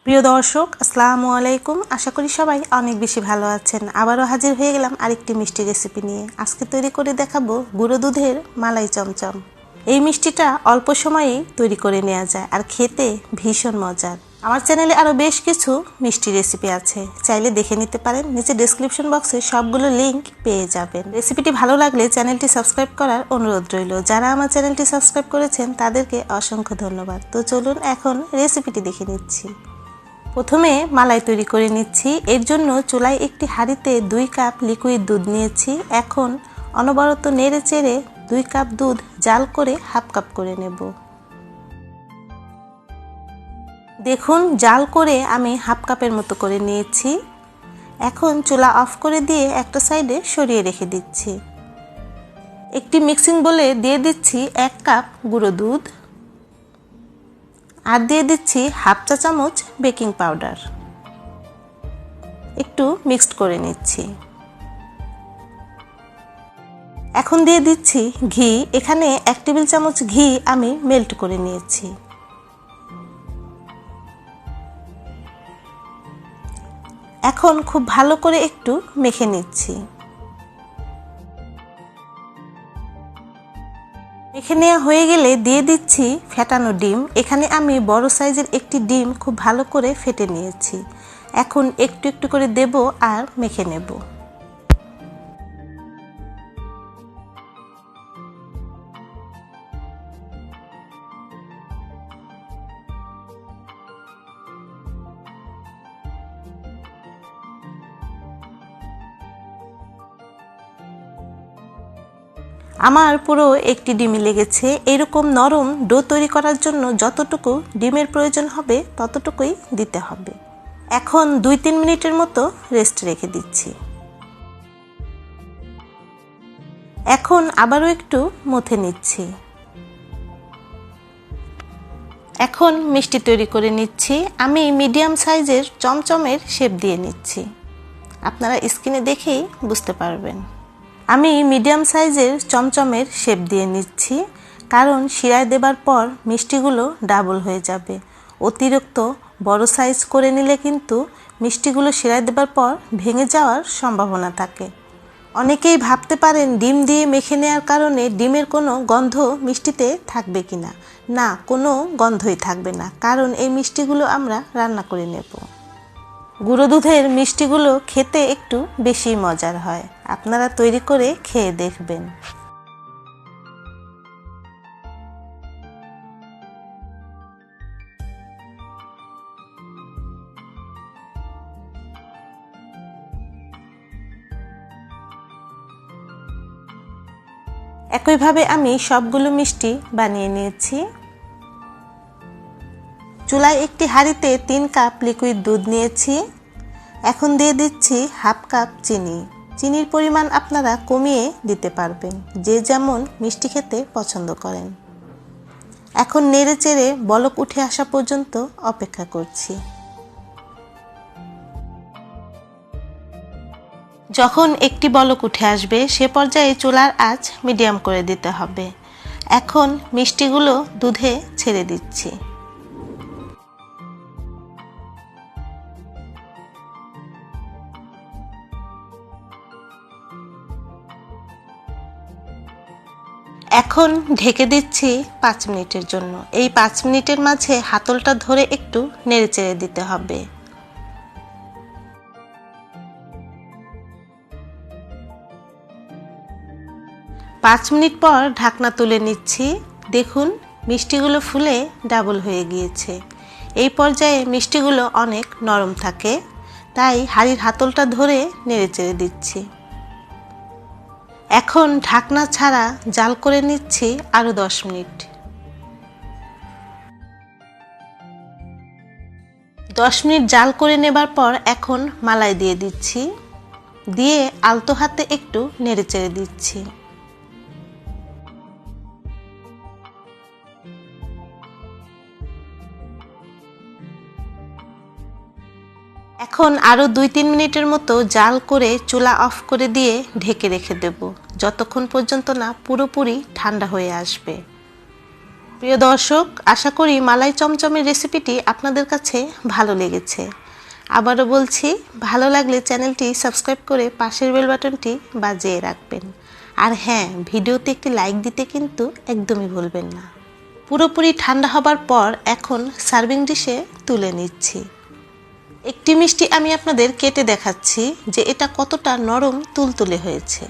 প্রিয় দর্শক আসসালামু আলাইকুম। আশা করি সবাই অনেক বেশি ভালো আছেন। আবারও হাজির হয়ে গেলাম আরেকটি মিষ্টি রেসিপি নিয়ে। আজকে তৈরি করে দেখাবো গুঁড়ো দুধের মালাই চমচম। এই মিষ্টিটা অল্প সময়েই তৈরি করে নেওয়া যায় আর খেতে ভীষণ মজার। আমার চ্যানেলে আরও বেশ কিছু মিষ্টি রেসিপি আছে, চাইলে দেখে নিতে পারেন। নিচে ডেসক্রিপশন বক্সে সবগুলো লিঙ্ক পেয়ে যাবেন। রেসিপিটি ভালো লাগলে চ্যানেলটি সাবস্ক্রাইব করার অনুরোধ রইল। যারা আমার চ্যানেলটি সাবস্ক্রাইব করেছেন তাদেরকে অসংখ্য ধন্যবাদ। তো চলুন এখন রেসিপিটি দেখে নিচ্ছি। প্রথমে মালাই তৈরি করে নিচ্ছি। এর জন্য চুলায় একটি হাঁড়িতে 2 কাপ লিকুইড দুধ নিয়েছি। এখন অনবরত নেড়ে চেড়ে 2 কাপ দুধ জাল করে হাফ কাপ করে নেব। দেখুন জাল করে আমি হাফ কাপের মতো করে নিয়েছি। এখন চুলা অফ করে দিয়ে একটা সাইডে সরিয়ে রেখে দিচ্ছি। একটি মিক্সিং বোলে দিয়ে দিচ্ছি 1 কাপ গুঁড়ো দুধ আর দিয়ে দিচ্ছি হাফ চা চামচ বেকিং পাউডার। একটু মিক্সড করে নিচ্ছি। এখন দিয়ে দিচ্ছি ঘি। এখানে 1 টেবিল চামচ ঘি আমি মেল্ট করে নিয়েছি। এখন খুব ভালো করে একটু মেখে নিচ্ছি। মেখে নেওয়া হয়ে গেলে দিয়ে দিচ্ছি ফেটানো ডিম। এখানে আমি বড় সাইজের একটি ডিম খুব ভালো করে ফেটে নিয়েছি। এখন একটু একটু করে দেব আর মেখে নেব। আমার পুরো একটি ডিমই লেগেছে। এরকম নরম ডো তৈরি করার জন্য যতটুকু ডিমের প্রয়োজন হবে ততটুকুই দিতে হবে। এখন 2-3 মিনিটের মতো রেস্ট রেখে দিচ্ছি। এখন আবারও একটু মথে নিচ্ছি। এখন মিষ্টি তৈরি করে নিচ্ছি। আমি মিডিয়াম সাইজের চমচমের শেপ দিয়ে নিচ্ছি। আপনারা স্ক্রিনে দেখেই বুঝতে পারবেন। আমি মিডিয়াম সাইজের চমচমের শেপ দিয়ে নিচ্ছি, কারণ শিরায় দেবার পর মিষ্টিগুলো ডাবল হয়ে যাবে। অতিরিক্ত বড় সাইজ করে নিলে কিন্তু মিষ্টিগুলো শিরায় দেবার পর ভেঙে যাওয়ার সম্ভাবনা থাকে। অনেকেই ভাবতে পারেন ডিম দিয়ে মেখে নেওয়ার কারণে ডিমের কোনো গন্ধ মিষ্টিতে থাকবে কিনা। না, কোনো গন্ধই থাকবে না, কারণ এই মিষ্টিগুলো আমরা রান্না করে নেব। গুঁড়ো দুধের মিষ্টিগুলো খেতে একটু বেশি মজার হয়। আপনারা তৈরি করে খেয়ে দেখবেন। একইভাবে আমি সবগুলো মিষ্টি বানিয়ে নিয়েছি। চুলায় একটি হাঁড়িতে 3 কাপ লিকুইড দুধ নিয়েছি। এখন দিয়ে দিচ্ছি হাফ কাপ চিনি। চিনির পরিমাণ আপনারা কমিয়ে দিতে পারবেন, যে যেমন মিষ্টি খেতে পছন্দ করেন। এখন নেড়ে চেড়ে বলক উঠে আসা পর্যন্ত অপেক্ষা করছি। যখন একটি বলক উঠে আসবে সে পর্যায়ে চুলার আঁচ মিডিয়াম করে দিতে হবে। এখন মিষ্টিগুলো দুধে ছেড়ে দিচ্ছি। এখন ঢেকে দিচ্ছি 5 মিনিটের জন্য। এই 5 মিনিটের মাঝে হাতলটা ধরে একটু নেড়ে চেড়ে দিতে হবে। পাঁচ মিনিট পর ঢাকনা তুলে নিচ্ছি। দেখুন মিষ্টিগুলো ফুলে ডাবল হয়ে গিয়েছে। এই পর্যায়ে মিষ্টিগুলো অনেক নরম থাকে, তাই হাঁড়ির হাতলটা ধরে নেড়ে চেড়ে দিচ্ছি। এখন ঢাকনা ছাড়া জাল করে নিচ্ছি আরও 10 মিনিট। 10 মিনিট জাল করে নেবার পর এখন মালাই দিয়ে দিচ্ছি। দিয়ে আলতো হাতে একটু নেড়ে চেড়ে দিচ্ছি। এখন আরও 2-3 মিনিটের মতো জাল করে চুলা অফ করে দিয়ে ঢেকে রেখে দেব, যতক্ষণ পর্যন্ত না পুরোপুরি ঠান্ডা হয়ে আসবে। প্রিয় দর্শক, আশা করি মালাই চমচমের রেসিপিটি আপনাদের কাছে ভালো লেগেছে। আবারও বলছি, ভালো লাগলে চ্যানেলটি সাবস্ক্রাইব করে পাশের বেল বাটনটি বাজিয়ে রাখবেন। আর হ্যাঁ, ভিডিওতে একটি লাইক দিতে কিন্তু একদমই ভুলবেন না। পুরোপুরি ঠান্ডা হবার পর এখন সার্ভিং ডিশে তুলে নিচ্ছি। একটি মিষ্টি আমি আপনাদের কেটে দেখাচ্ছি যে এটা কতটা নরম তুলতুলে হয়েছে।